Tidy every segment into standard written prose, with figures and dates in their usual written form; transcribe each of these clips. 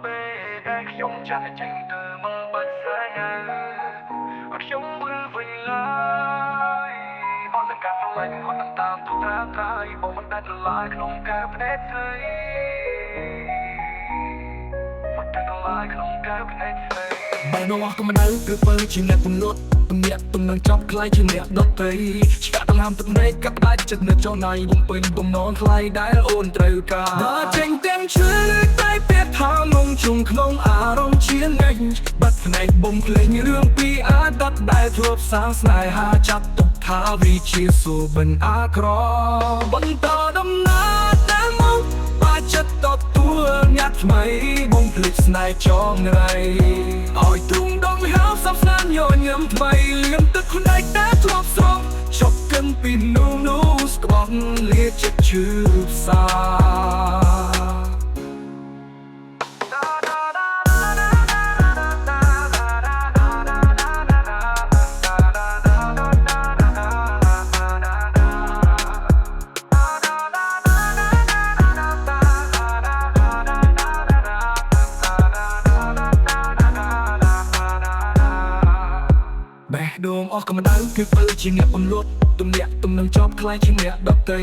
ពេលដែលខ្ញុំចាស់ចេញទៅមកបាត់ស្នេហ៍ខ្ញុំមិនវិញឡើយអត់នឹងការស្រឡាញ់អត់នឹងតាមទុកថាថ្លៃបងមិនដាច់ឡើយក្នុងការភ្នែកស្រីមិនដាច់ឡើយក្នុងការភ្នែកស្រីបែរនោះក៏មិនដឹងគឺពេលជាអ្នកពំនួតទំនាក់ទំនងចប់ខ្លាយជាអ្នកដតីឆ្កាត់ដង្ហើមទឹកភ្នែកកាប់ផ្ដាច់ចិត្តនៅចុះណៃបំពេញបំណងថ្លៃដែលអូនត្រូវការដល់ចេញទាំងឈឺតែពេលថាងងជុំក្នុងអារម្មណ៍ជានិញបាត់ភ្នែកបំភ្លេងរឿងពីអតីតដែលធ្លាប់សាងស្នេហាចាត់ទុកថាវាជាសូបិនអាក្របន្តដំណើរតាមមកបាចិត្តតទួលញាត់ថ្មីបំភ្លេចស្នេហ៍ចងរៃឲ្យទ្រង់ដងហើសស្នាញញឹមថ្មីលៀមទឹកភ្នែកតែធ្លាប់ស្រងឈប់កិនពីនោះស្បង់លាចិត្តឈឺផ្សាបេះដូងអស់កម្ដៅគឺពេលជាអ្នកពំលត់ទំនាក់ទំនងជាប់ខ្លាយជាអ្នកដតី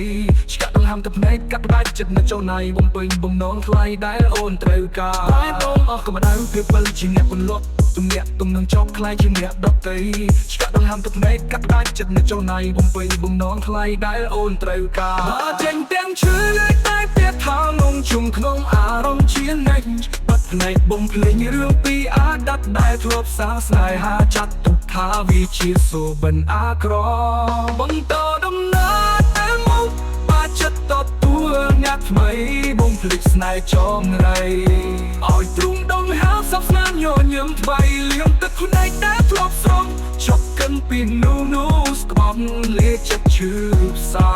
ឆ្កាត់ដង្ហើមទឹកភ្នែកកាត់ផ្ដាច់ចិត្តនៅចុះណៃបំពេញបំណងថ្លៃដែលអូនត្រូវការបេះដូងអស់កម្ដៅគឺពេលជាអ្នកពំលត់ទំនាក់ទំនងជាប់ខ្លាយជាអ្នកដតីឆ្កាត់ដង្ហើមទឹកភ្នែកកាត់ផ្ដាច់ចិត្តនៅចុះណៃបំពេញបំណងថ្លៃដែលអូនត្រូវការបើចេញទាំងឈឺតែពេលថាងងជុំក្នុងអារម្មណ៍ជានិញបាត់ភ្នែកបំភ្លេងរឿងពីអតីតដែលធ្លាប់សាងស្នេហាចាត់ទុកថាវាជាសូបិនអាក្របន្តដំណើរតាមមកបាចិត្តតទួលញាត់ថ្មីបំភ្លេចស្នេហ៍ចងរៃឲ្យទ្រង់ដងហើសស្នាញញឹមថ្មីលៀមទឹកភ្នែកតែធ្លាប់ស្រងឈប់កិនពីនោះស្បង់លាចិត្តឈឺផ្សា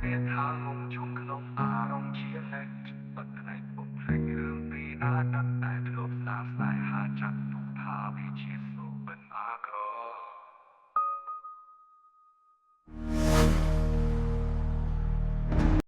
ពេលថាងងជុំក្នុងអារម្មណ៍ជាអ្នកបាត់ផ្នែកបំភ្លេចរឿងពីអតីត